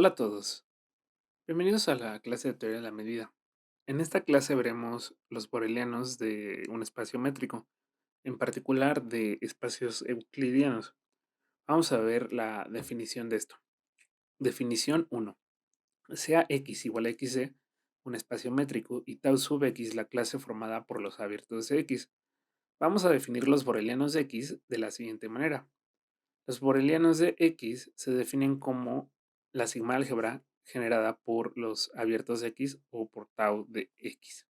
Hola a todos, bienvenidos a la clase de teoría de la medida. En esta clase veremos los borelianos de un espacio métrico, en particular de espacios euclidianos. Vamos a ver la definición de esto. Definición 1. Sea X igual a XC, un espacio métrico, y tau sub X la clase formada por los abiertos de X. Vamos a definir los borelianos de X de la siguiente manera. Los borelianos de X se definen como la sigma álgebra generada por los abiertos de X o por tau de X.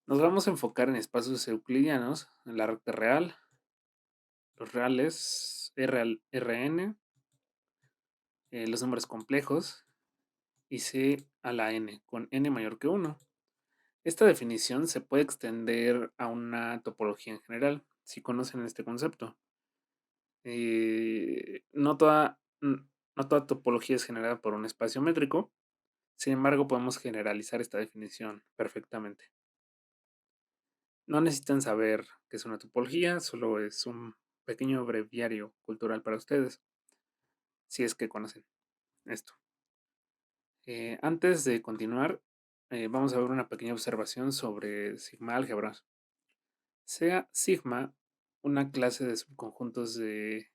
Nos vamos a enfocar en espacios euclidianos, en la recta real, los reales, Rn, los números complejos y C a la n, con n mayor que 1. Esta definición se puede extender a una topología en general, si conocen este concepto. No toda topología es generada por un espacio métrico, sin embargo podemos generalizar esta definición perfectamente. No necesitan saber qué es una topología, solo es un pequeño breviario cultural para ustedes, si es que conocen esto. Antes de continuar, vamos a ver una pequeña observación sobre sigma álgebras. Sea sigma una clase de subconjuntos de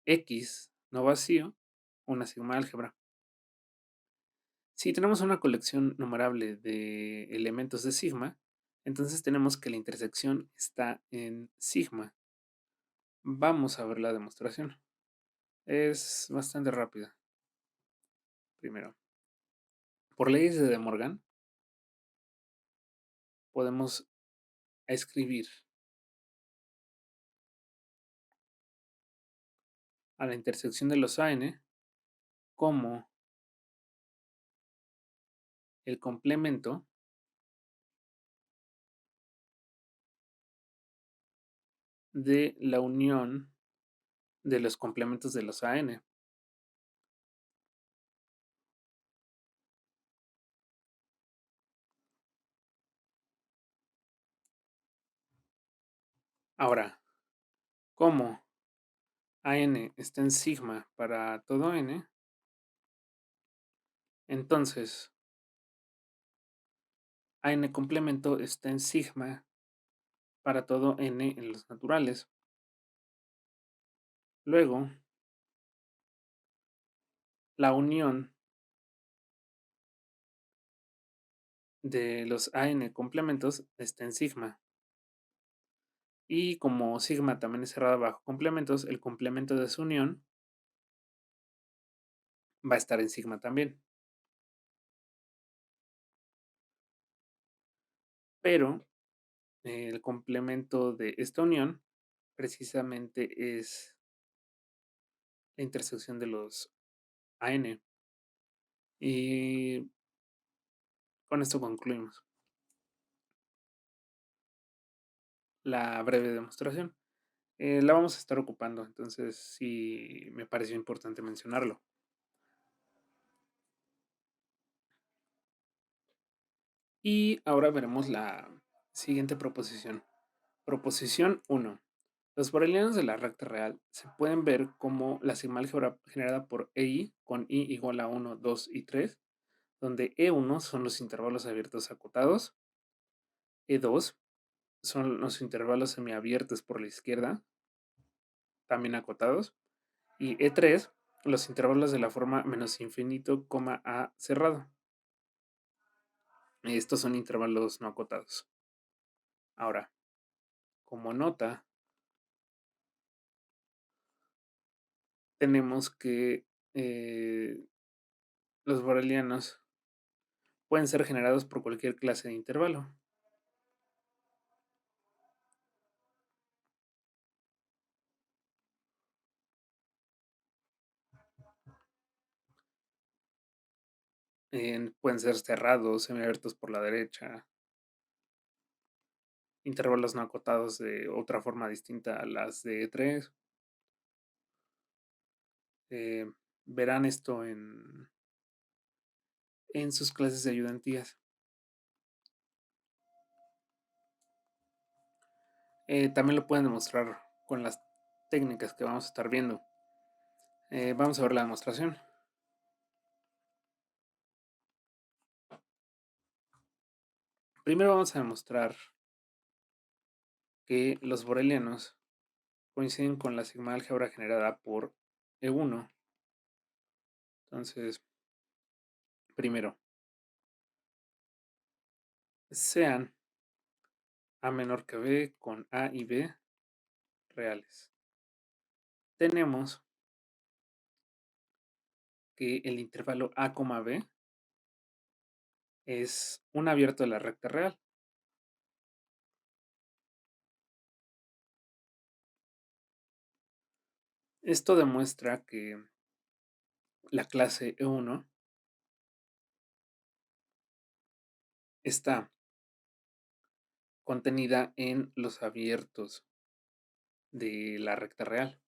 X no vacío, una sigma álgebra. Si tenemos una colección numerable de elementos de sigma, entonces tenemos que la intersección está en sigma. Vamos a ver la demostración. Es bastante rápida. Primero, por leyes de De Morgan, podemos escribir a la intersección de los AN como el complemento de la unión de los complementos de los AN. Ahora, como AN está en sigma para todo n, entonces AN complemento está en sigma para todo n en los naturales. Luego, la unión de los AN complementos está en sigma. Y como sigma también es cerrada bajo complementos, el complemento de su unión va a estar en sigma también. Pero el complemento de esta unión precisamente es la intersección de los AN. Y con esto concluimos la breve demostración. La vamos a estar ocupando, entonces sí me pareció importante mencionarlo. Y ahora veremos la siguiente proposición. Proposición 1. Los borelianos de la recta real se pueden ver como la sigma álgebra generada por EI con I igual a 1, 2 y 3, donde E1 son los intervalos abiertos acotados, E2 son los intervalos semiabiertos por la izquierda, también acotados, y E3 los intervalos de la forma menos infinito, A cerrado. Estos son intervalos no acotados. Ahora, como nota, tenemos que los borelianos pueden ser generados por cualquier clase de intervalo. Pueden ser cerrados, semiabiertos por la derecha, intervalos no acotados de otra forma distinta a las de 3. Eh, Verán esto en sus clases de ayudantías. También lo pueden demostrar con las técnicas que vamos a estar viendo. Vamos a ver la demostración. Primero vamos a demostrar que los borelianos coinciden con la sigma álgebra generada por E1. Entonces, primero, sean A menor que B con A y B reales. Tenemos que el intervalo A, B es un abierto de la recta real. Esto demuestra que la clase E1 está contenida en los abiertos de la recta real.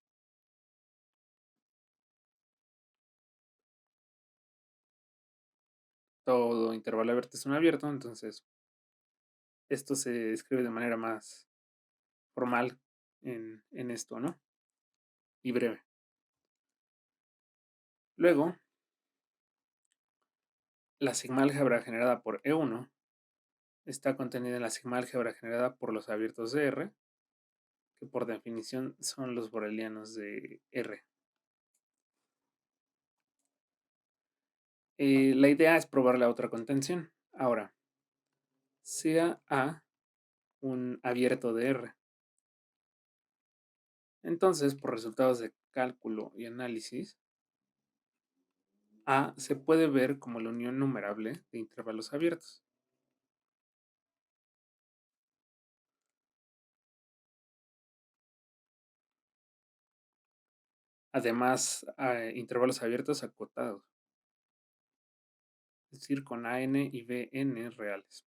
Todo intervalo abierto es un abierto, entonces esto se escribe de manera más formal en esto, ¿no? Y breve. Luego, la sigma álgebra generada por E1 está contenida en la sigma álgebra generada por los abiertos de R, que por definición son los borelianos de R. La idea es probar la otra contención. Ahora, sea A un abierto de R. Entonces, por resultados de cálculo y análisis, A se puede ver como la unión numerable de intervalos abiertos. Además, intervalos abiertos acotados, es decir, con AN y BN reales.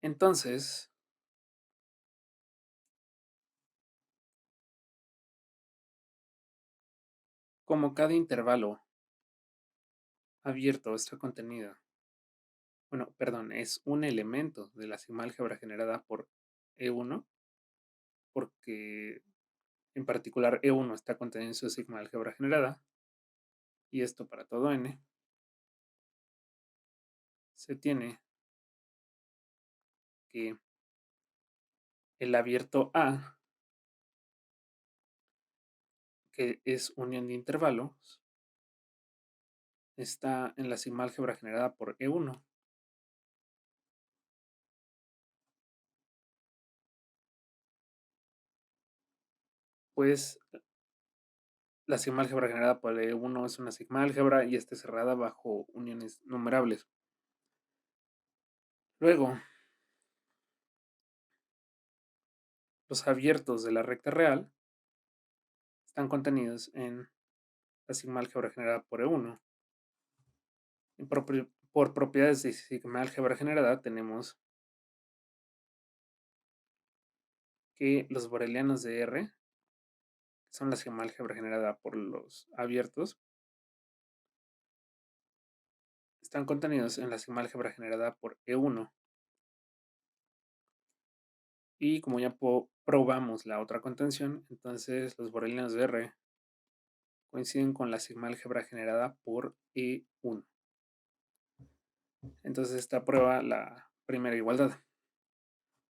Entonces, como cada intervalo abierto está contenido, bueno, perdón, es un elemento de la sigma álgebra generada por E1, porque en particular E1 está contenido en su sigma álgebra generada, y esto para todo n, se tiene que el abierto A, que es unión de intervalos, está en la sigma álgebra generada por E1. Pues la sigma álgebra generada por E1 es una sigma álgebra y está cerrada bajo uniones numerables. Luego, los abiertos de la recta real están contenidos en la sigma álgebra generada por E1. Y por propiedades de sigma álgebra generada tenemos que los borelianos de R, que son la sigma álgebra generada por los abiertos, están contenidos en la sigma álgebra generada por E1. Y como ya probamos la otra contención, entonces los borelianos de R coinciden con la sigma álgebra generada por E1. Entonces esta prueba la primera igualdad.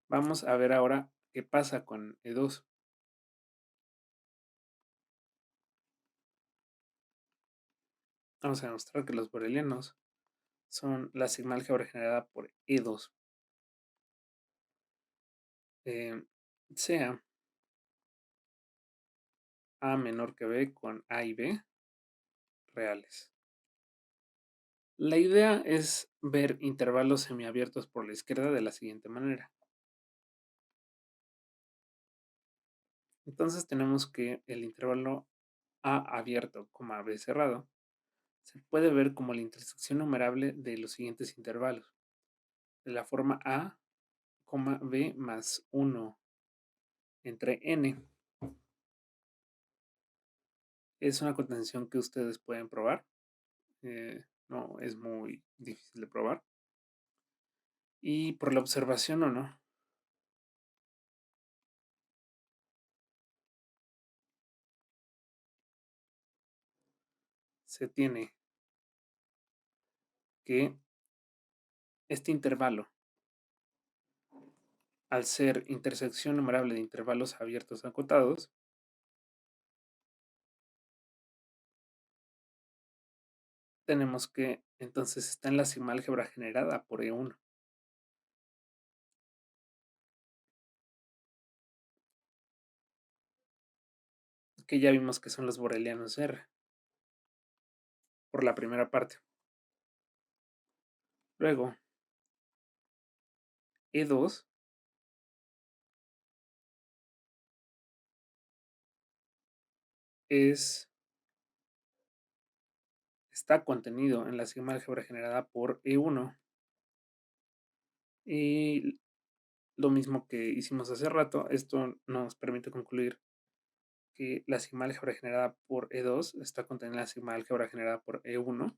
Vamos a ver ahora qué pasa con E2. Vamos a demostrar que los borelianos son la sigma álgebra generada por E2. Sea A menor que B con A y B reales. La idea es ver intervalos semiabiertos por la izquierda de la siguiente manera. Entonces tenemos que el intervalo A abierto, B cerrado, se puede ver como la intersección numerable de los siguientes intervalos, de la forma A, B más 1 entre n. Es una contención que ustedes pueden probar, no es muy difícil de probar. Y por la observación o no, se tiene que este intervalo, al ser intersección numerable de intervalos abiertos acotados, tenemos que entonces está en la sigma álgebra generada por E1, que ya vimos que son los borelianos R, por la primera parte. Luego, E2 está contenido en la sigma álgebra generada por E1 y lo mismo que hicimos hace rato, esto nos permite concluir que la sigma álgebra generada por E2 está contenida en la sigma álgebra generada por E1,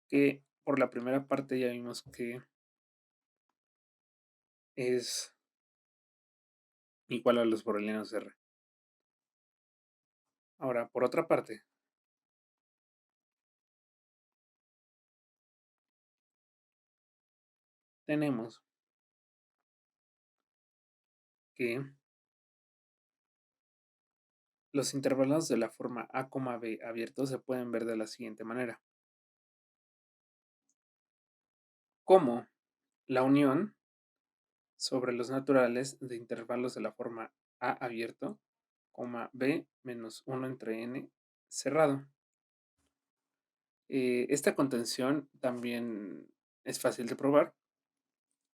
que por la primera parte ya vimos que es igual a los borelianos R. Ahora, por otra parte, tenemos que los intervalos de la forma A, B abiertos se pueden ver de la siguiente manera. Como la unión sobre los naturales de intervalos de la forma A abierto, B menos 1 entre n cerrado. Esta contención también es fácil de probar,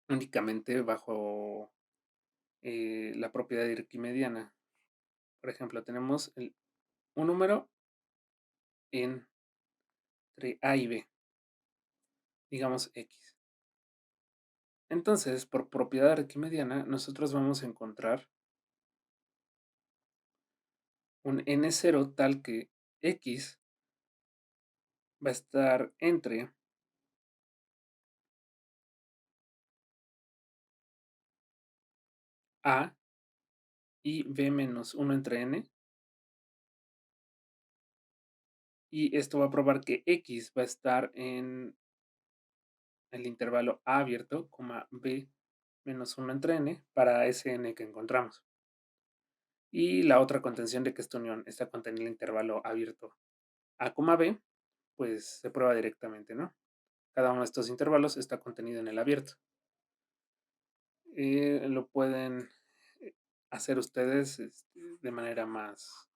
únicamente bajo la propiedad arquimediana. Por ejemplo, tenemos un número entre A y B, digamos X. Entonces, por propiedad arquimediana, nosotros vamos a encontrar un n0 tal que X va a estar entre A y B menos 1 entre n. Y esto va a probar que X va a estar en el intervalo A abierto, B menos 1 entre n para ese n que encontramos. Y la otra contención de que esta unión está contenida en el intervalo abierto A, B, pues se prueba directamente, ¿no? Cada uno de estos intervalos está contenido en el abierto. Lo pueden hacer ustedes de manera más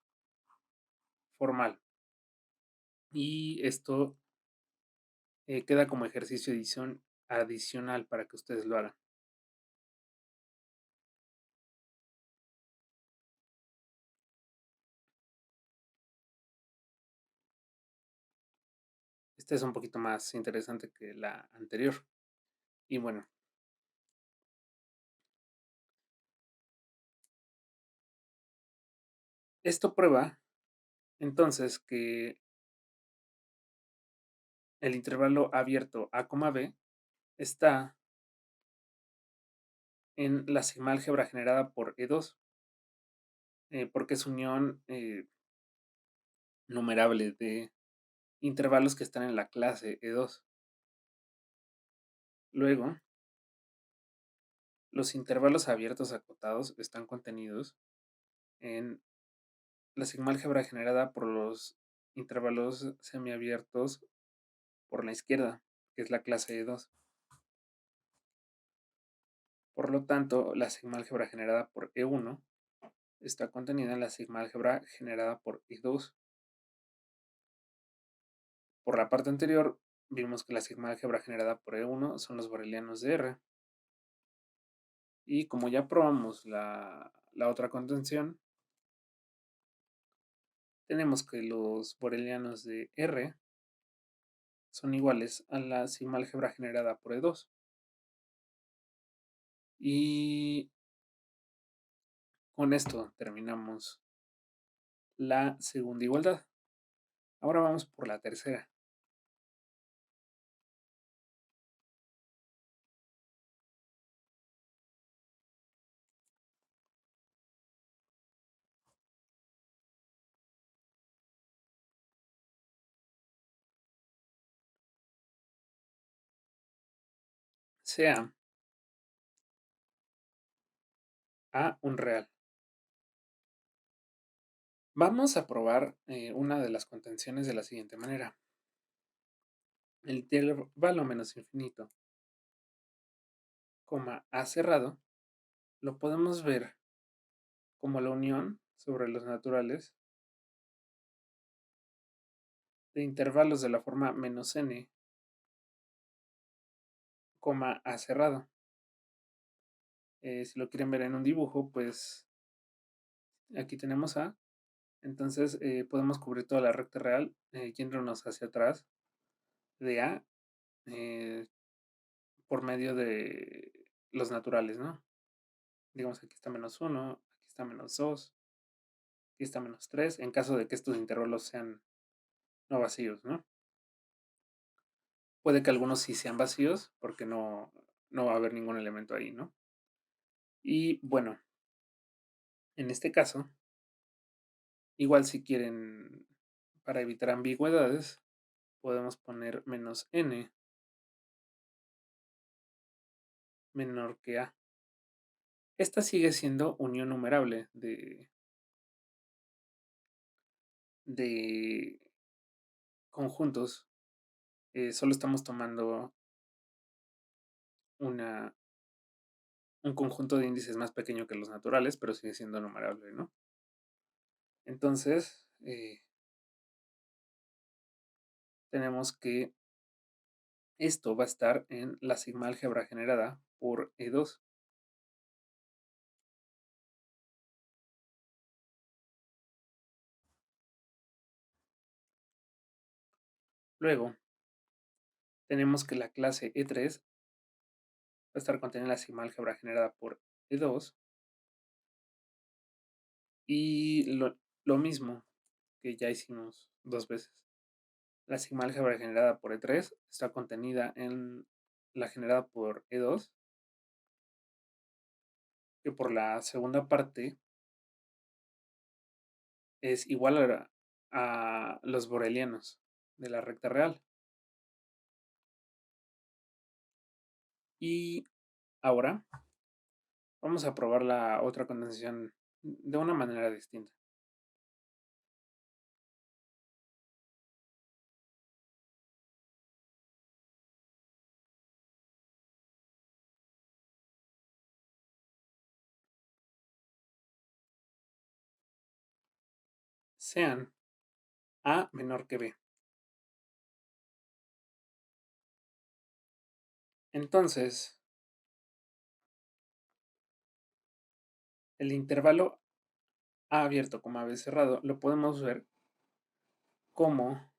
formal. Y esto queda como ejercicio adicional para que ustedes lo hagan. Esta es un poquito más interesante que la anterior. Y bueno, esto prueba entonces que el intervalo abierto A, B está en la sigma álgebra generada por E2, porque es unión numerable de intervalos que están en la clase E2. Luego, los intervalos abiertos acotados están contenidos en la sigma álgebra generada por los intervalos semiabiertos por la izquierda, que es la clase E2. Por lo tanto, la sigma álgebra generada por E1 está contenida en la sigma álgebra generada por E2. Por la parte anterior, vimos que la sigma álgebra generada por E1 son los borelianos de R. Y como ya probamos la otra contención, tenemos que los borelianos de R son iguales a la sigma álgebra generada por E2. Y con esto terminamos la segunda igualdad. Ahora vamos por la tercera. sea A un real. Vamos a probar una de las contenciones de la siguiente manera. El intervalo menos infinito, coma A cerrado, lo podemos ver como la unión sobre los naturales de intervalos de la forma menos n, coma A cerrado. Si lo quieren ver en un dibujo, pues aquí tenemos A. Entonces podemos cubrir toda la recta real yéndonos hacia atrás de A eh, por medio de los naturales, ¿no? Digamos, aquí está -1, aquí está -2, aquí está -3, en caso de que estos intervalos sean no vacíos, ¿no? Puede que algunos sí sean vacíos porque no va a haber ningún elemento ahí, ¿no? Y bueno, en este caso, igual si quieren, para evitar ambigüedades, podemos poner -n menor que A. Esta sigue siendo unión numerable de conjuntos. Solo estamos tomando una, un conjunto de índices más pequeño que los naturales, pero sigue siendo numerable, ¿no? Entonces, tenemos que esto va a estar en la sigma álgebra generada por E2. Luego, tenemos que la clase E3 va a estar contenida en la sigma álgebra generada por E2. Y lo mismo que ya hicimos dos veces. La sigma álgebra generada por E3 está contenida en la generada por E2, que por la segunda parte es igual a los borelianos de la recta real. Y ahora vamos a probar la otra condensación de una manera distinta. Sean A menor que B. Entonces, el intervalo A abierto, B cerrado, lo podemos ver como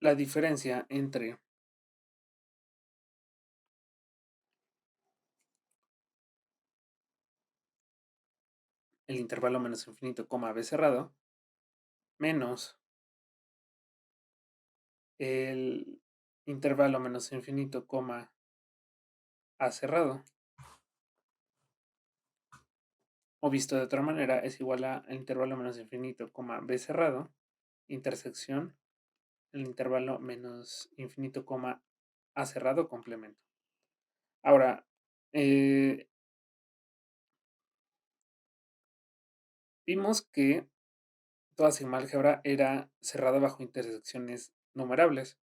la diferencia entre el intervalo menos infinito, B cerrado, menos el intervalo menos infinito, A cerrado. O visto de otra manera, es igual a el intervalo menos infinito, B cerrado, intersección, el intervalo menos infinito, A cerrado, complemento. Ahora, vimos que toda sigma álgebra era cerrada bajo intersecciones numerables.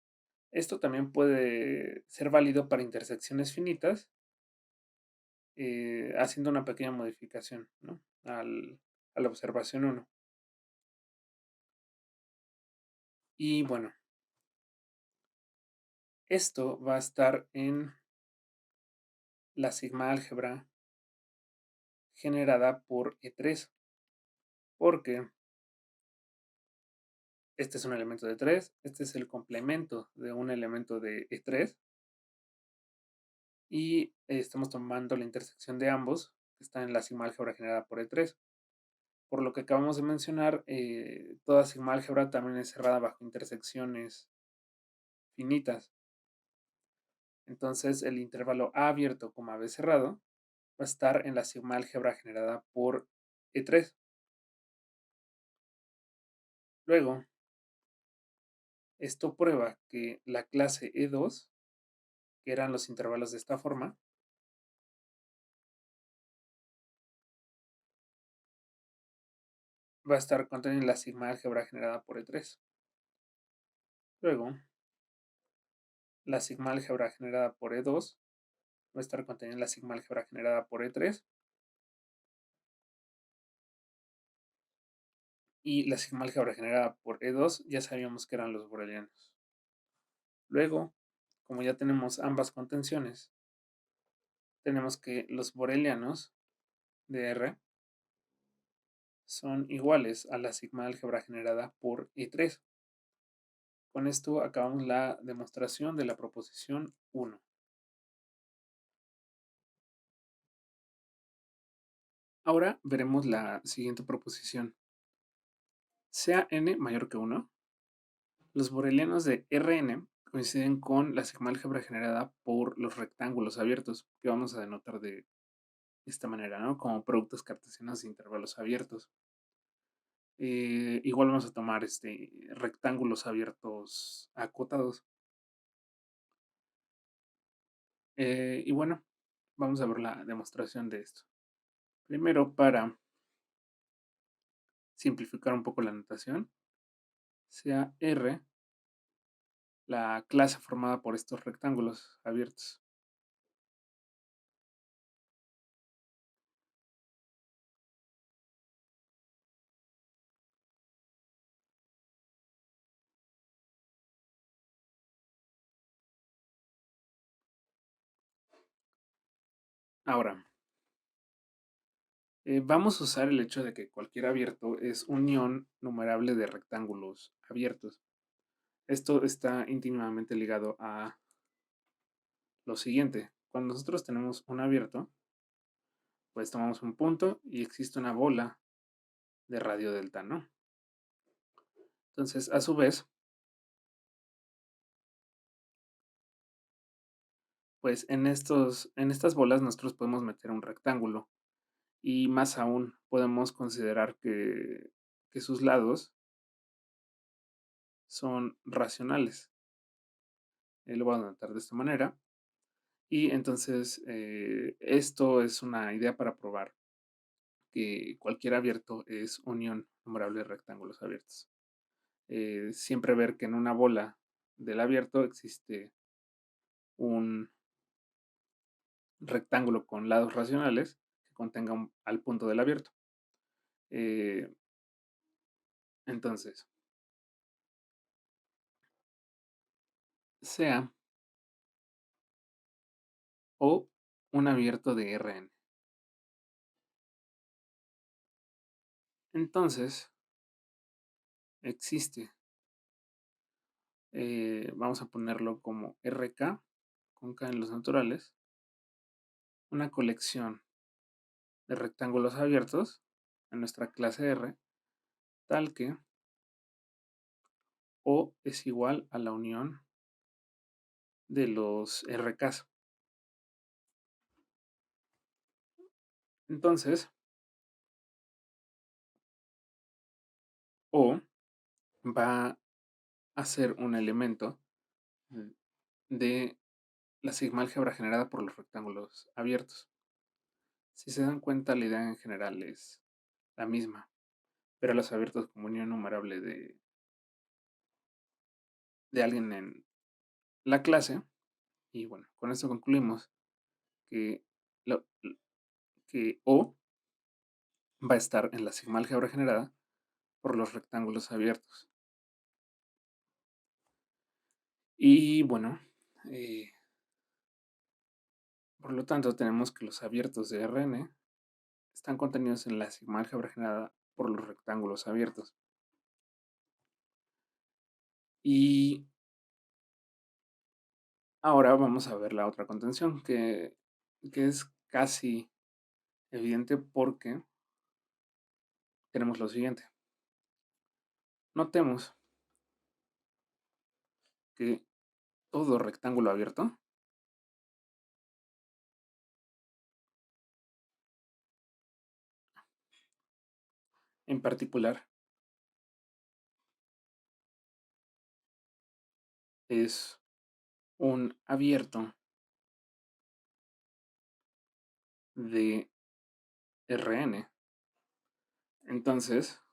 Esto también puede ser válido para intersecciones finitas, haciendo una pequeña modificación, ¿no? a la observación 1. Y bueno, esto va a estar en la sigma álgebra generada por E3, porque este es un elemento de 3, este es el complemento de un elemento de E3, y estamos tomando la intersección de ambos, que está en la sigma álgebra generada por E3. Por lo que acabamos de mencionar, toda sigma álgebra también es cerrada bajo intersecciones finitas. Entonces, el intervalo A abierto, B cerrado, va a estar en la sigma álgebra generada por E3. Luego, esto prueba que la clase E2, que eran los intervalos de esta forma, va a estar contenida en la sigma álgebra generada por E3. Luego, la sigma álgebra generada por E2 va a estar contenida en la sigma álgebra generada por E3. Y la sigma álgebra generada por E2 ya sabíamos que eran los borelianos. Luego, como ya tenemos ambas contenciones, tenemos que los borelianos de R son iguales a la sigma álgebra generada por E3. Con esto acabamos la demostración de la proposición 1. Ahora veremos la siguiente proposición. Sea n mayor que 1, los borelianos de Rn coinciden con la sigma álgebra generada por los rectángulos abiertos, que vamos a denotar de esta manera, ¿no? Como productos cartesianos de intervalos abiertos. Igual vamos a tomar rectángulos abiertos acotados. Y bueno, vamos a ver la demostración de esto. Primero, para simplificar un poco la notación, sea R la clase formada por estos rectángulos abiertos. Ahora, vamos a usar el hecho de que cualquier abierto es unión numerable de rectángulos abiertos. Esto está íntimamente ligado a lo siguiente. Cuando nosotros tenemos un abierto, pues tomamos un punto y existe una bola de radio delta, ¿no? Entonces, a su vez, pues en estas bolas nosotros podemos meter un rectángulo y más aún podemos considerar que sus lados son racionales. Lo voy a anotar de esta manera. Y entonces, esto es una idea para probar que cualquier abierto es unión numerable de rectángulos abiertos. Siempre ver que en una bola del abierto existe un rectángulo con lados racionales que contenga al punto del abierto. Eh, entonces, sea o un abierto de Rn. Entonces, existe, vamos a ponerlo como RK, con K en los naturales, una colección de rectángulos abiertos en nuestra clase R, tal que O es igual a la unión de los RKs. Entonces, O va a ser un elemento de la sigma álgebra generada por los rectángulos abiertos. Si se dan cuenta, la idea en general es la misma, pero los abiertos como unión numerable de alguien en la clase. Y bueno, con esto concluimos que, lo, que O va a estar en la sigma álgebra generada por los rectángulos abiertos. Y bueno, eh, por lo tanto, tenemos que los abiertos de Rn están contenidos en la sigma álgebra generada por los rectángulos abiertos. Y ahora vamos a ver la otra contención, que es casi evidente porque tenemos lo siguiente. Notemos que todo rectángulo abierto en particular es un abierto de Rn. Entonces,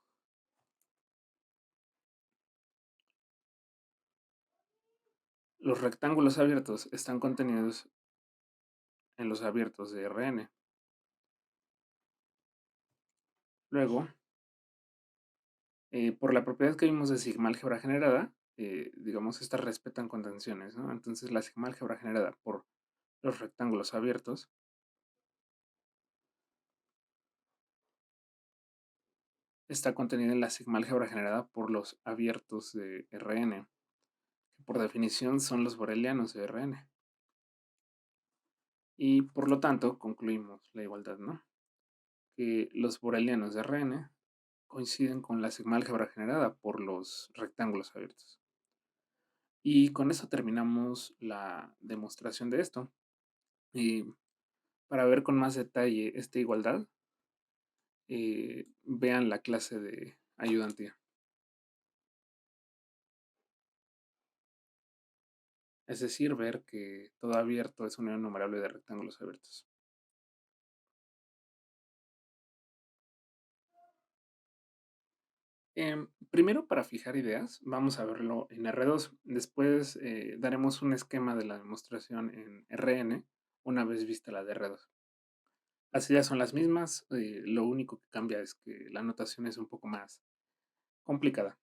los rectángulos abiertos están contenidos en los abiertos de Rn. Luego, por la propiedad que vimos de sigma álgebra generada, digamos, estas respetan contenciones, ¿no? Entonces, la sigma álgebra generada por los rectángulos abiertos está contenida en la sigma álgebra generada por los abiertos de Rn, que por definición son los borelianos de Rn. Y por lo tanto, concluimos la igualdad, ¿no? Que los borelianos de Rn coinciden con la sigma álgebra generada por los rectángulos abiertos. Y con eso terminamos la demostración de esto. Y para ver con más detalle esta igualdad, vean la clase de ayudantía. Es decir, ver que todo abierto es una enumerable de rectángulos abiertos. Primero, para fijar ideas, vamos a verlo en R2. Después daremos un esquema de la demostración en Rn una vez vista la de R2. Las ideas son las mismas, lo único que cambia es que la notación es un poco más complicada.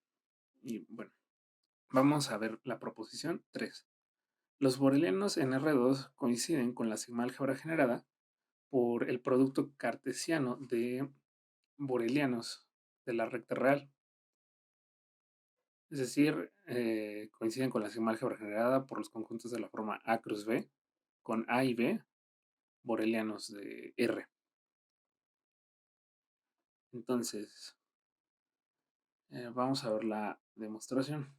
Y bueno, vamos a ver la proposición 3. Los borelianos en R2 coinciden con la sigma álgebra generada por el producto cartesiano de borelianos de la recta real. Es decir, coinciden con la sigma álgebra generada por los conjuntos de la forma A cruz B con A y B borelianos de R. Entonces, vamos a ver la demostración.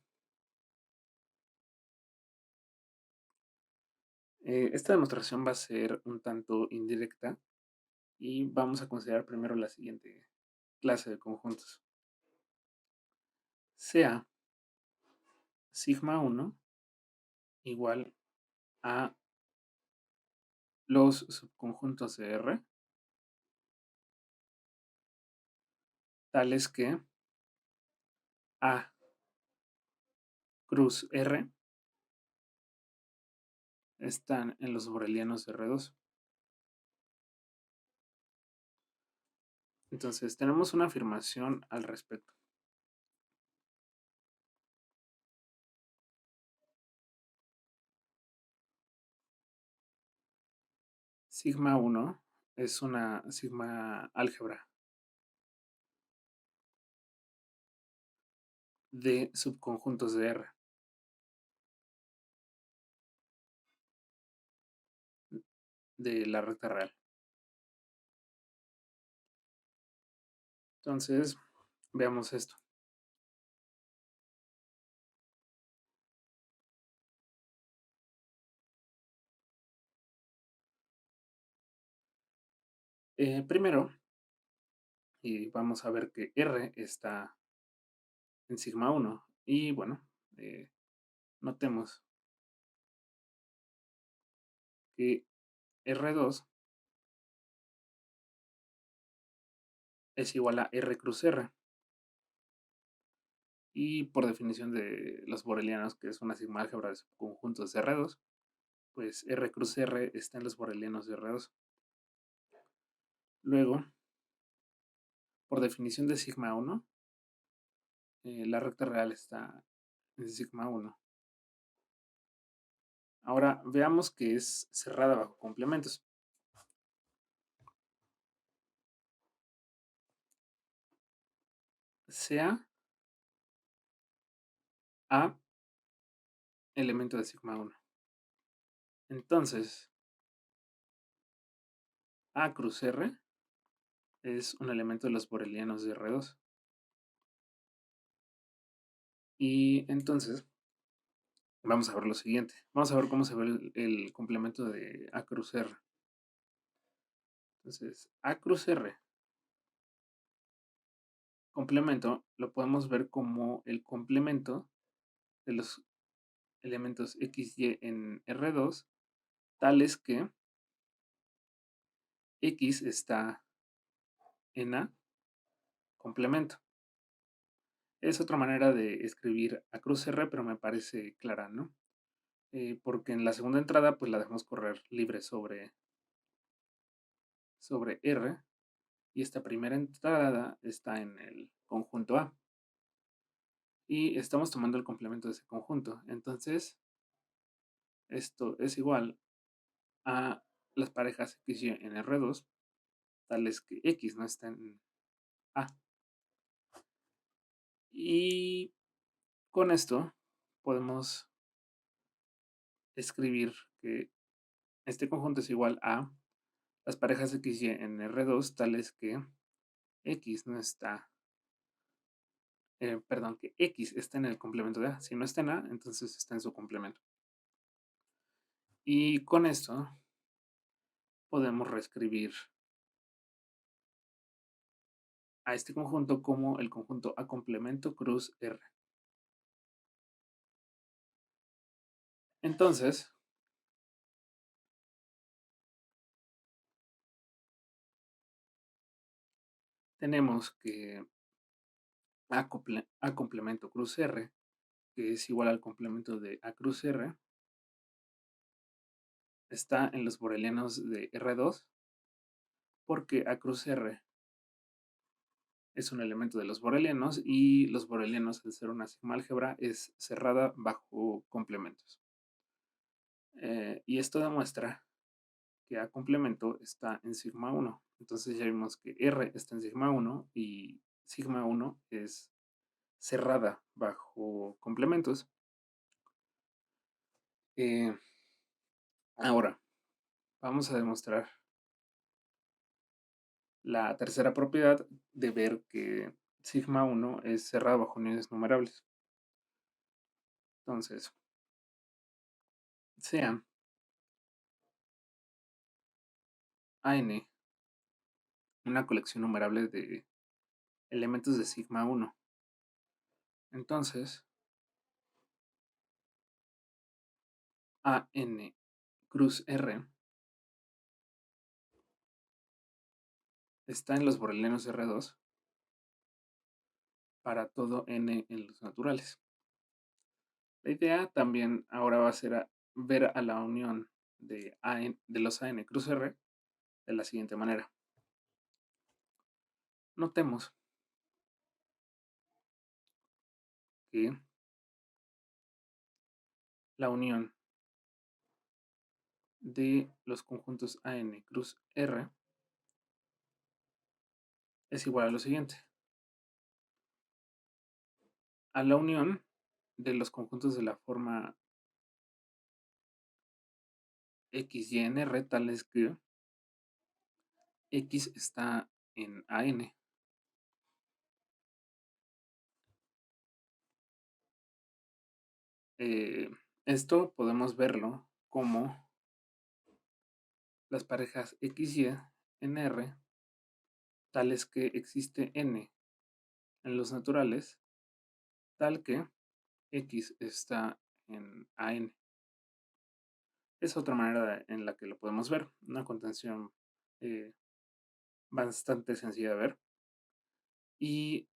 Esta demostración va a ser un tanto indirecta y vamos a considerar primero la siguiente clase de conjuntos. Sea sigma 1 igual a los subconjuntos de R, tales que A cruz R están en los borelianos de R2. Entonces, tenemos una afirmación al respecto. Sigma 1 es una sigma álgebra de subconjuntos de R. De la recta real. Entonces, veamos esto. Primero, y vamos a ver que R está en sigma 1. Y bueno, notemos que R2 es igual a R cruz R. Y por definición de los borelianos, que es una sigma álgebra de subconjuntos de R2, pues R cruz R está en los borelianos de R2. Luego, por definición de sigma 1, la recta real está en sigma 1. Ahora veamos que es cerrada bajo complementos. Sea A elemento de sigma 1. Entonces, A cruz R es un elemento de los borelianos de R2. Y entonces, vamos a ver lo siguiente. Vamos a ver cómo se ve el complemento de A cruz R. Entonces, A cruz R complemento lo podemos ver como el complemento de los elementos XY en R2, tales que X está en A, complemento. Es otra manera de escribir A cruz R, pero me parece clara, ¿no? Porque en la segunda entrada, pues la dejamos correr libre sobre R, y esta primera entrada está en el conjunto A. Y estamos tomando el complemento de ese conjunto. Entonces, esto es igual a las parejas XY en R2, tales que X no está en A. Y con esto podemos escribir que este conjunto es igual a las parejas XY en R2, tales que X no está, perdón, que X está en el complemento de A. Si no está en A, entonces está en su complemento. Y con esto podemos reescribir a este conjunto como el conjunto A complemento cruz R. Entonces, tenemos que A complemento cruz R, que es igual al complemento de A cruz R, está en los borelianos de R2, porque A cruz R es un elemento de los borelianos, y los borelianos, al ser una sigma álgebra, es cerrada bajo complementos. Y esto demuestra que A complemento está en sigma 1. Entonces ya vimos que R está en sigma 1 y sigma 1 es cerrada bajo complementos. Ahora, vamos a demostrar la tercera propiedad de ver que sigma 1 es cerrada bajo uniones numerables. Entonces, sea AN una colección numerable de elementos de sigma 1. Entonces, AN cruz R está en los borelianos R2 para todo n en los naturales. La idea también ahora va a ser ver a la unión de los AN cruz R de la siguiente manera. Notemos que la unión de los conjuntos AN cruz R es igual a lo siguiente. A la unión de los conjuntos de la forma X, Y en R, tales que X está en AN. Esto podemos verlo como las parejas XY en R, tales que existe N en los naturales, tal que X está en AN. Es otra manera en la que lo podemos ver, una contención bastante sencilla de ver. Y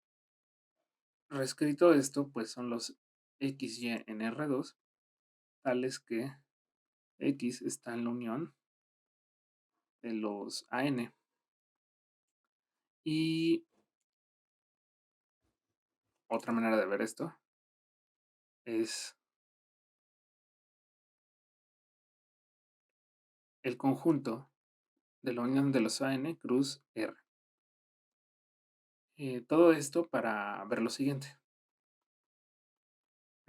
reescrito esto, pues son los XY en R2, tales que X está en la unión de los AN. Y otra manera de ver esto es el conjunto de la unión de los AN cruz R. Todo esto para ver lo siguiente.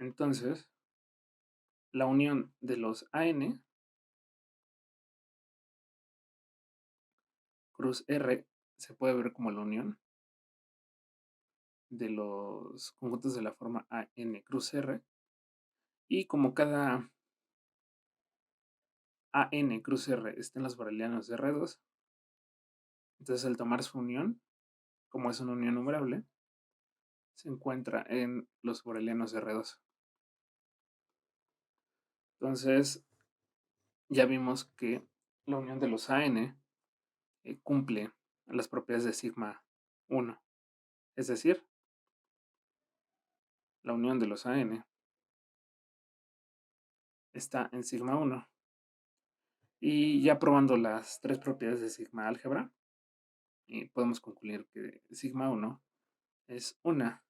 Entonces, la unión de los AN cruz R se puede ver como la unión de los conjuntos de la forma AN cruz R, y como cada AN cruz R está en los borelianos de R2, entonces al tomar su unión, como es una unión numerable, se encuentra en los borelianos de R2. Entonces, ya vimos que la unión de los AN cumple las propiedades de sigma 1. Es decir, la unión de los AN está en sigma 1. Y ya probando las tres propiedades de sigma álgebra, podemos concluir que sigma 1 es una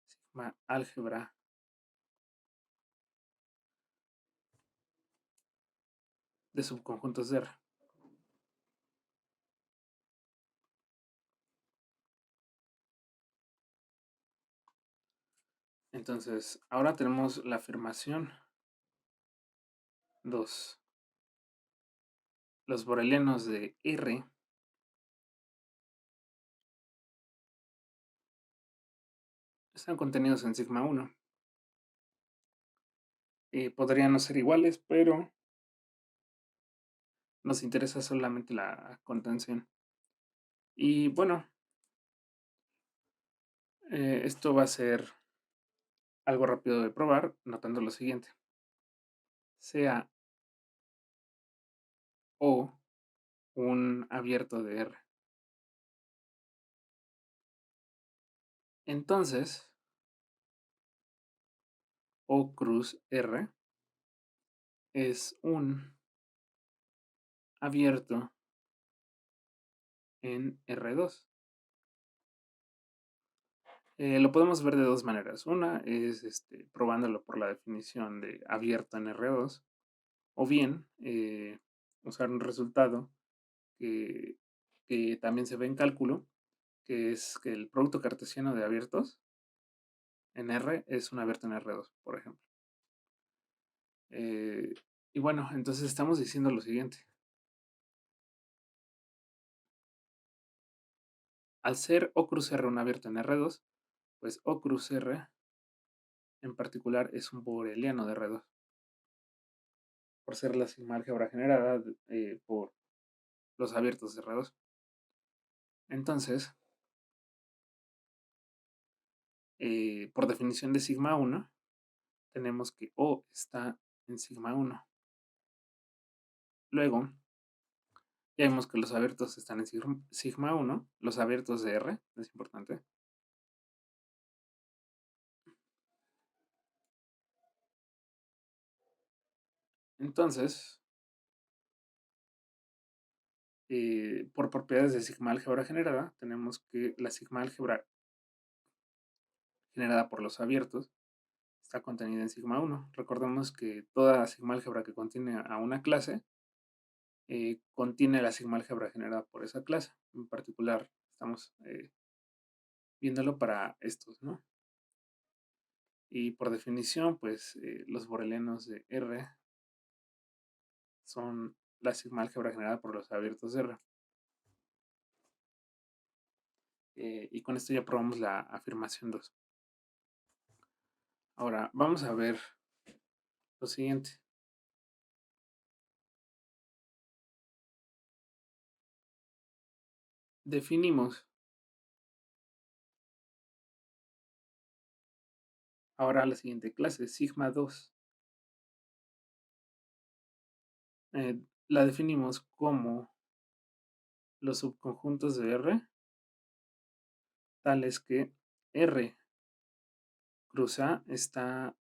sigma álgebra de subconjuntos de R. Entonces, ahora tenemos la afirmación 2. Los borelianos de R están contenidos en sigma 1. Podrían no ser iguales, pero nos interesa solamente la contención. Y bueno, esto va a ser algo rápido de probar, notando lo siguiente. Sea O un abierto de R. Entonces, O cruz R es un abierto en R2. Lo podemos ver de dos maneras. Una es probándolo por la definición de abierto en R2, o bien usar un resultado que, que también se ve en cálculo, que es que el producto cartesiano de abiertos en R es un abierto en R2, por ejemplo. Y bueno, entonces estamos diciendo lo siguiente. Al ser O cruz R un abierto en R2, pues O cruz R en particular es un boreliano de R2, por ser la sigma álgebra generada por los abiertos de R2. Entonces, por definición de sigma 1, tenemos que O está en sigma 1. Luego, ya vemos que los abiertos están en sigma 1, los abiertos de R, es importante. Entonces, por propiedades de sigma álgebra generada, tenemos que la sigma álgebra generada por los abiertos está contenida en sigma 1. Recordemos que toda sigma álgebra que contiene a una clase contiene la sigma álgebra generada por esa clase. En particular, estamos viéndolo para estos, ¿no? Y por definición, pues los borelianos de R son la sigma álgebra generada por los abiertos de R. Y con esto ya probamos la afirmación 2. Ahora, vamos a ver lo siguiente. Definimos ahora la siguiente clase, sigma 2. La definimos como los subconjuntos de R, tales que R cruz A está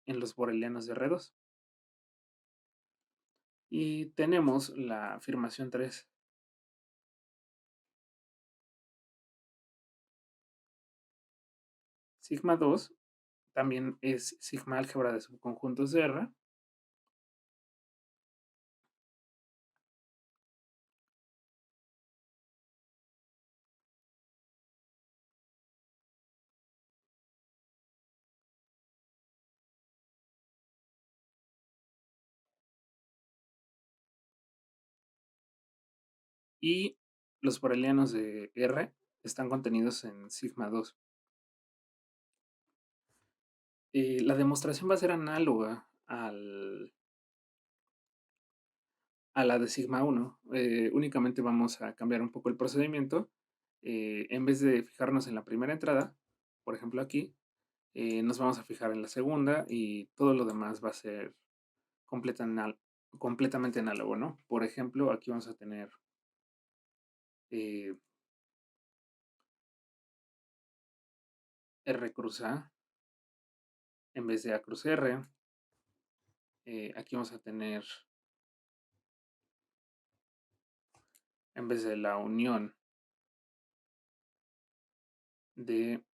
en los borelianos de R2. Y tenemos la afirmación 3. Sigma 2 también es sigma álgebra de subconjuntos de R. Y los borelianos de R están contenidos en sigma 2. La demostración va a ser análoga a la de sigma 1. Únicamente vamos a cambiar un poco el procedimiento. En vez de fijarnos en la primera entrada, por ejemplo aquí, nos vamos a fijar en la segunda y todo lo demás va a ser completamente análogo, ¿no? Por ejemplo, aquí vamos a tener eh, R cruz A en vez de A cruz R. Aquí vamos a tener, en vez de la unión de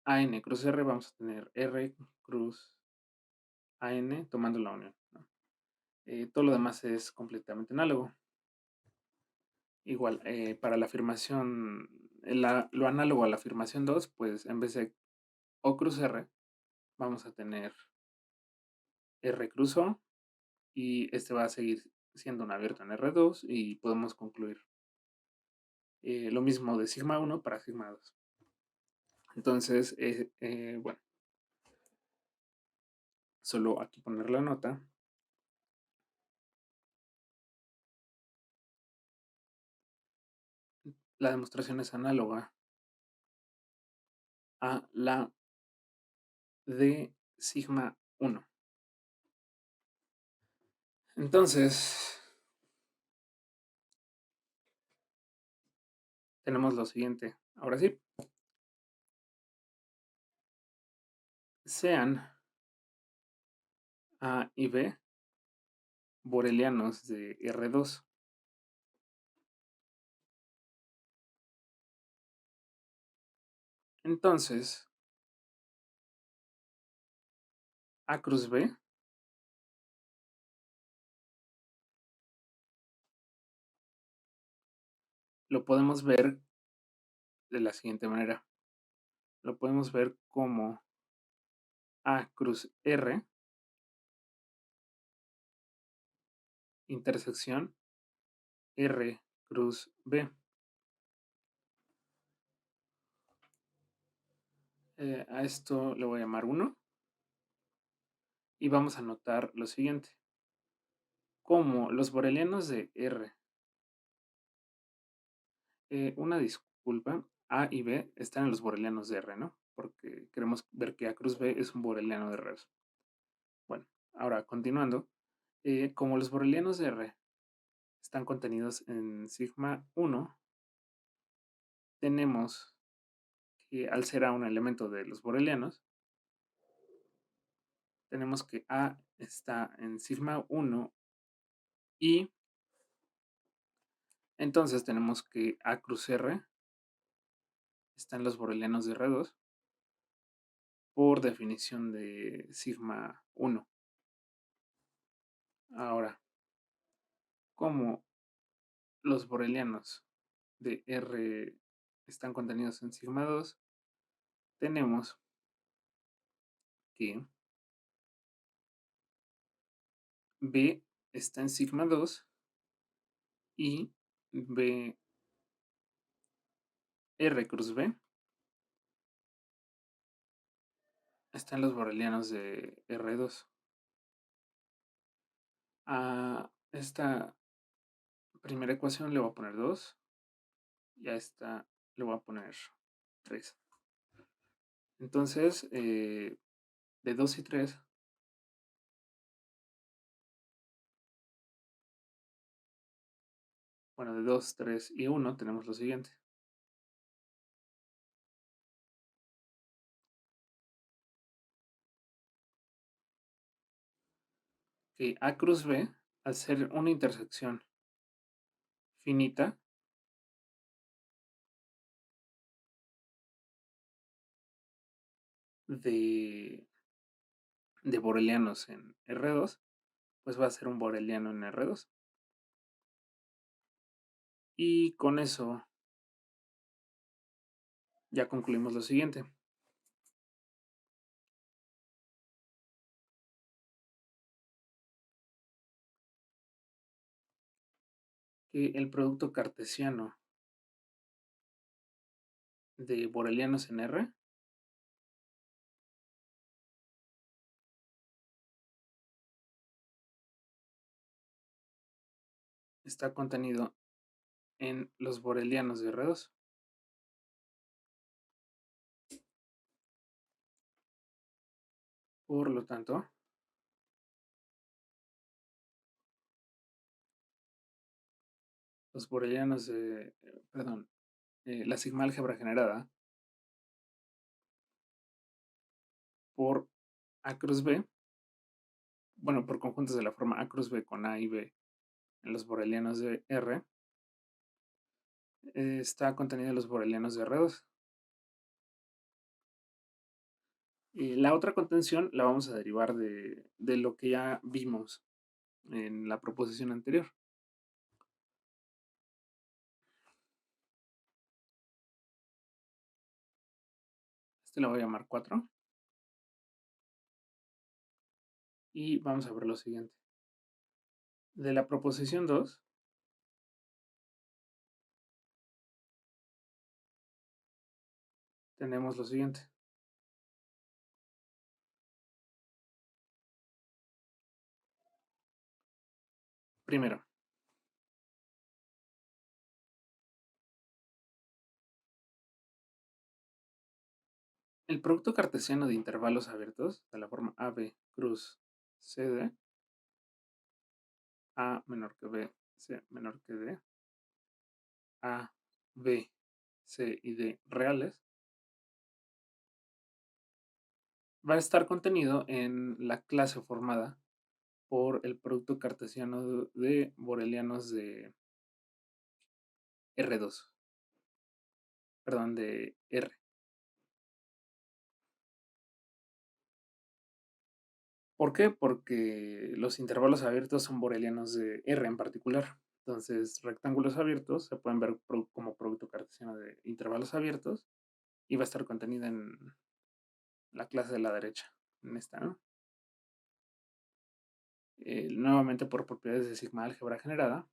AN cruz R, vamos a tener R cruz AN tomando la unión, ¿no? Todo lo demás es completamente análogo. Igual, para la afirmación, lo análogo a la afirmación 2, pues en vez de O cruz R, vamos a tener R cruz O y este va a seguir siendo un abierto en R2 y podemos concluir lo mismo de sigma 1 para sigma 2. Entonces, bueno, solo aquí poner la nota. La demostración es análoga a la de sigma 1. Entonces, tenemos lo siguiente. Ahora sí, sean A y B borelianos de R2. Entonces, A cruz B lo podemos ver de la siguiente manera. Lo podemos ver como A cruz R intersección R cruz B. A esto le voy a llamar 1 y vamos a notar lo siguiente. Como los borelianos de R, una disculpa, A y B están en los borelianos de R, ¿no? Porque queremos ver que A cruz B es un boreliano de R. Bueno, ahora continuando, como los borelianos de R están contenidos en sigma 1, tenemos que al ser A un elemento de los borelianos, tenemos que A está en sigma 1 y entonces tenemos que A cruz R está en los borelianos de R2 por definición de sigma 1. Ahora, como los borelianos de R están contenidos en sigma 2, tenemos que B está en sigma 2 y B R cruz B está en los borelianos de R2. A esta primera ecuación le voy a poner 2 y a esta le voy a poner 3. Entonces, de 2 y 3, bueno, de 2, 3 y 1 tenemos lo siguiente. Que A cruz B, al ser una intersección finita, de, de borelianos en R2, pues va a ser un boreliano en R2. Y con eso ya concluimos lo siguiente. Que el producto cartesiano de borelianos en R está contenido en los borelianos de R2. Por lo tanto, los borelianos de, perdón, la sigma álgebra generada por A cruz B, bueno, por conjuntos de la forma A cruz B con A y B en los borelianos de R, está contenida en los borelianos de R2. Y la otra contención la vamos a derivar de lo que ya vimos en la proposición anterior. Este lo voy a llamar 4. Y vamos a ver lo siguiente. De la proposición 2, tenemos lo siguiente. Primero, el producto cartesiano de intervalos abiertos de la forma AB cruz CD, A menor que B, C menor que D, A, B, C y D reales, va a estar contenido en la clase formada por el producto cartesiano de borelianos de R2, perdón, de R. ¿Por qué? Porque los intervalos abiertos son borelianos de R en particular. Entonces, rectángulos abiertos se pueden ver como producto cartesiano de intervalos abiertos y va a estar contenida en la clase de la derecha, en esta, ¿no? Nuevamente por propiedades de sigma álgebra generada,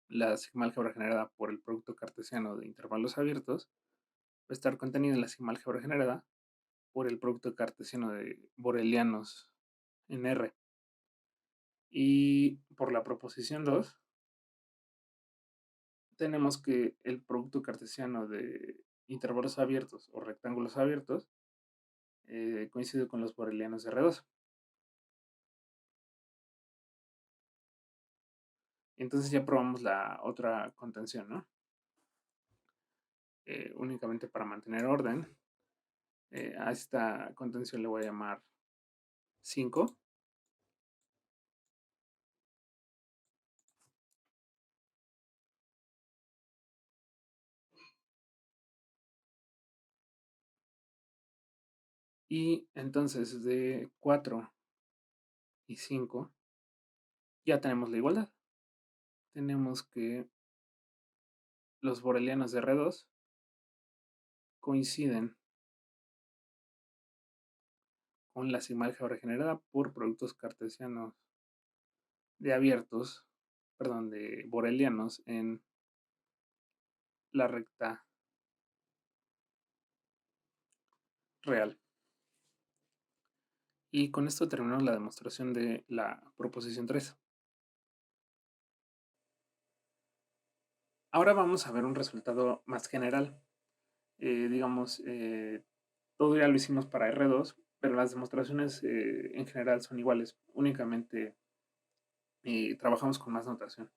la sigma álgebra generada por el producto cartesiano de intervalos abiertos va a estar contenida en la sigma álgebra generada por el producto cartesiano de borelianos en R. Y por la proposición 2, tenemos que el producto cartesiano de intervalos abiertos o rectángulos abiertos coincide con los borelianos de R2. Entonces ya probamos la otra contención, ¿no? Únicamente para mantener orden. A esta contención le voy a llamar 5. Y entonces de 4 y 5 ya tenemos la igualdad. Tenemos que los borelianos de R2 coinciden con la sigma álgebra generada por productos cartesianos de abiertos, perdón, de borelianos en la recta real. Y con esto terminamos la demostración de la proposición 3. Ahora vamos a ver un resultado más general. Digamos, todo ya lo hicimos para R2, pero las demostraciones en general son iguales. Únicamente trabajamos con más notación.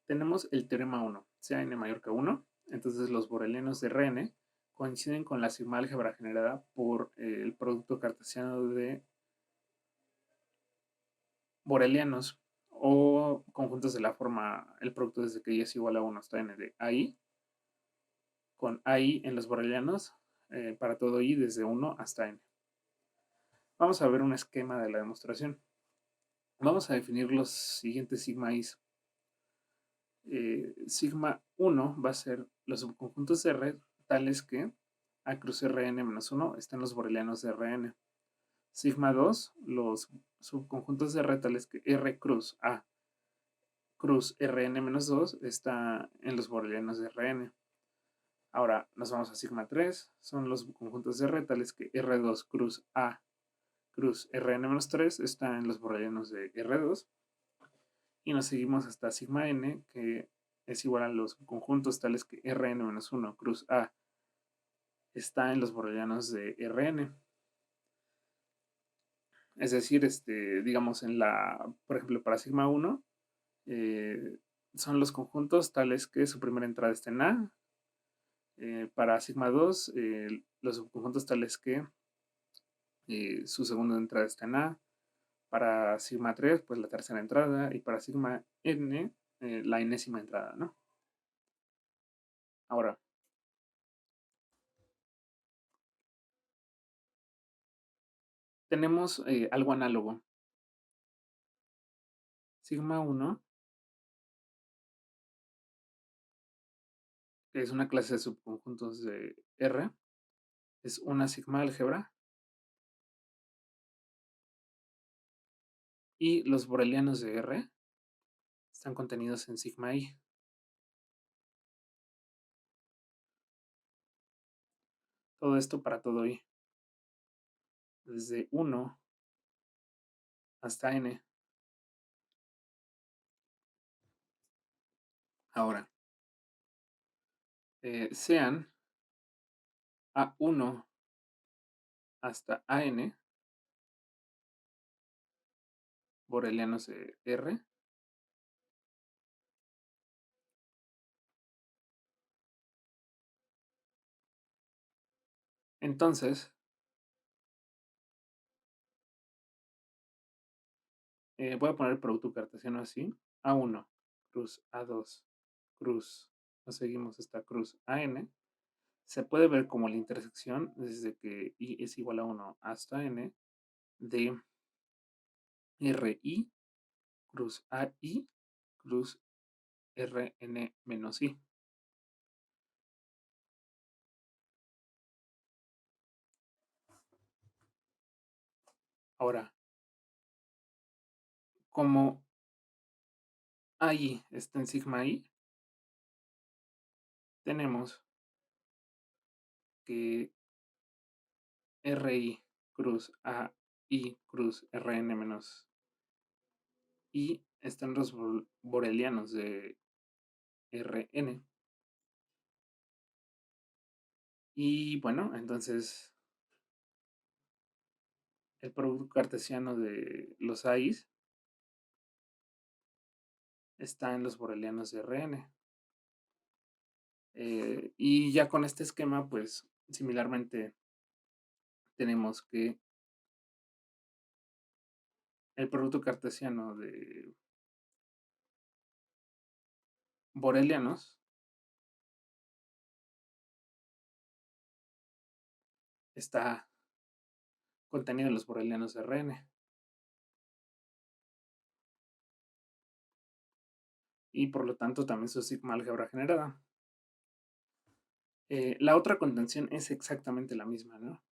Tenemos el teorema 1, sea n mayor que 1, entonces los borelianos de Rn coinciden con la sigma álgebra generada por el producto cartesiano de borelianos o conjuntos de la forma, el producto desde que y es igual a 1 hasta n de AI, con AI en los borelianos para todo i desde 1 hasta n. Vamos a ver un esquema de la demostración. Vamos a definir los siguientes sigma i's. Sigma 1 va a ser los subconjuntos de R tales que A cruz Rn-1 están los borelianos de Rn. Sigma 2, los subconjuntos de R tales que R cruz A cruz Rn-2 está en los borelianos de Rn. Ahora nos vamos a sigma 3, son los subconjuntos de R tales que R2 cruz A cruz Rn-3 está en los borelianos de R2. Y nos seguimos hasta sigma n, que es igual a los conjuntos tales que Rn-1 cruz A está en los borelianos de Rn. Es decir, digamos, por ejemplo, para sigma 1, son los conjuntos tales que su primera entrada está en A. Para sigma 2, los subconjuntos tales que su segunda entrada está en A. Para sigma 3, pues la tercera entrada. Y para sigma n, la enésima entrada, ¿no? Ahora, tenemos algo análogo. Sigma 1, que es una clase de subconjuntos de R, es una sigma álgebra. Y los borelianos de R están contenidos en sigma I. Todo esto para todo I. Desde 1 hasta N. Ahora, sean A1 hasta AN borelianos de R. Entonces, voy a poner el producto cartesiano así. A1 cruz A2 cruz, nos seguimos esta cruz AN. Se puede ver como la intersección desde que I es igual a 1 hasta N de RI cruz AI cruz RN menos I. Ahora, como AI está en sigma I, tenemos que RI cruz AI cruz RN menos I están los borelianos de RN. Y bueno, entonces el producto cartesiano de los AIs está en los borelianos de RN. Y ya con este esquema, pues similarmente tenemos que el producto cartesiano de borelianos está contenido en los borelianos de RN. Y por lo tanto también su sigma álgebra generada. La otra contención es exactamente la misma, ¿no?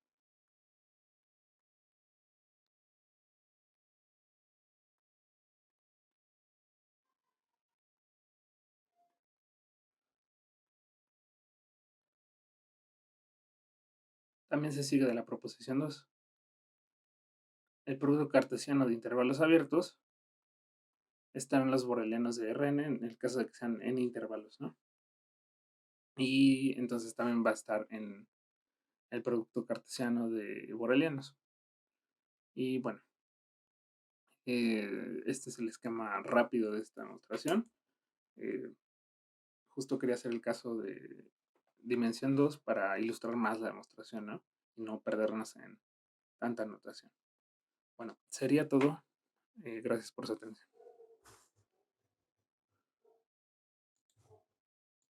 También se sigue de la proposición 2. El producto cartesiano de intervalos abiertos está en los borelianos de Rn en el caso de que sean n intervalos, ¿no? Y entonces también va a estar en el producto cartesiano de borelianos. Y bueno, este es el esquema rápido de esta demostración. Justo quería hacer el caso de dimensión 2 para ilustrar más la demostración, ¿no? Y no perdernos en tanta anotación. Bueno, sería todo. Gracias por su atención.